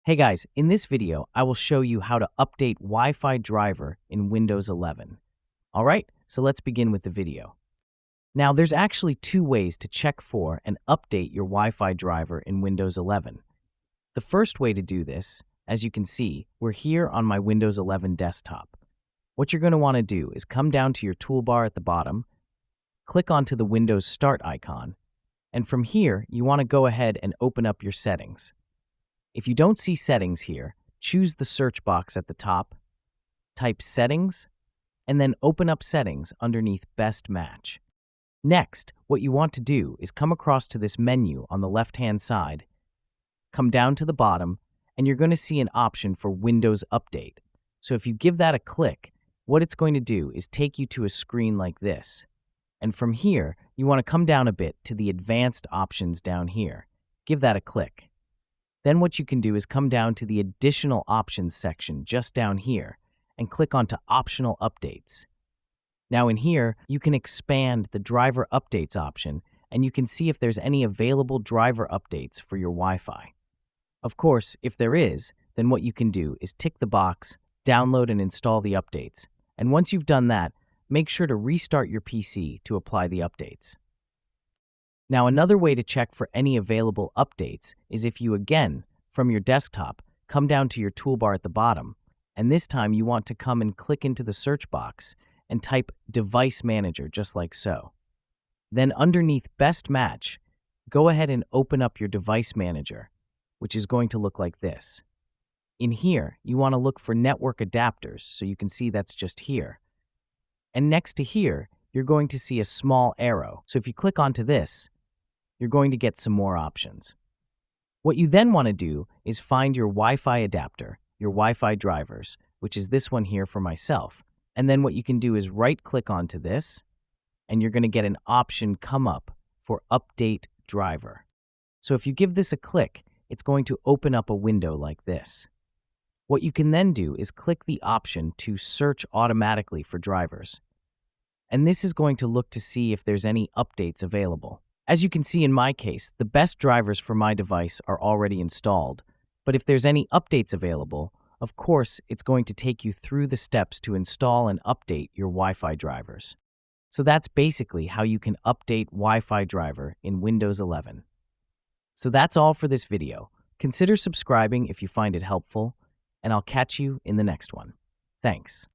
Hey guys, in this video, I will show you how to update Wi-Fi driver in Windows 11. Alright, so let's begin with the video. Now, there's actually two ways to check for and update your Wi-Fi driver in Windows 11. The first way to do this, as you can see, we're here on my Windows 11 desktop. What you're going to want to do is come down to your toolbar at the bottom, click onto the Windows Start icon, and from here, you want to go ahead and open up your settings. If you don't see settings here, choose the search box at the top, type settings, and then open up settings underneath best match. Next, what you want to do is come across to this menu on the left-hand side, come down to the bottom, and you're going to see an option for Windows Update. So if you give that a click, what it's going to do is take you to a screen like this. And from here, you want to come down a bit to the advanced options down here. Give that a click. Then what you can do is come down to the additional options section just down here and click onto optional updates. Now in here, you can expand the driver updates option and you can see if there's any available driver updates for your Wi-Fi. Of course, if there is, then what you can do is tick the box, download and install the updates. And once you've done that, make sure to restart your PC to apply the updates. Now, another way to check for any available updates is if you again, from your desktop, come down to your toolbar at the bottom, and this time you want to come and click into the search box and type Device Manager just like so. Then underneath Best Match, go ahead and open up your Device Manager, which is going to look like this. In here, you want to look for network adapters, so you can see that's just here. And next to here, you're going to see a small arrow. So if you click onto this, you're going to get some more options. What you then want to do is find your Wi-Fi adapter, your Wi-Fi drivers, which is this one here for myself. And then what you can do is right-click onto this, and you're going to get an option come up for Update Driver. So if you give this a click, it's going to open up a window like this. What you can then do is click the option to search automatically for drivers. And this is going to look to see if there's any updates available. As you can see in my case, the best drivers for my device are already installed, but if there's any updates available, of course, it's going to take you through the steps to install and update your Wi-Fi drivers. So that's basically how you can update Wi-Fi driver in Windows 11. So that's all for this video. Consider subscribing if you find it helpful, and I'll catch you in the next one. Thanks.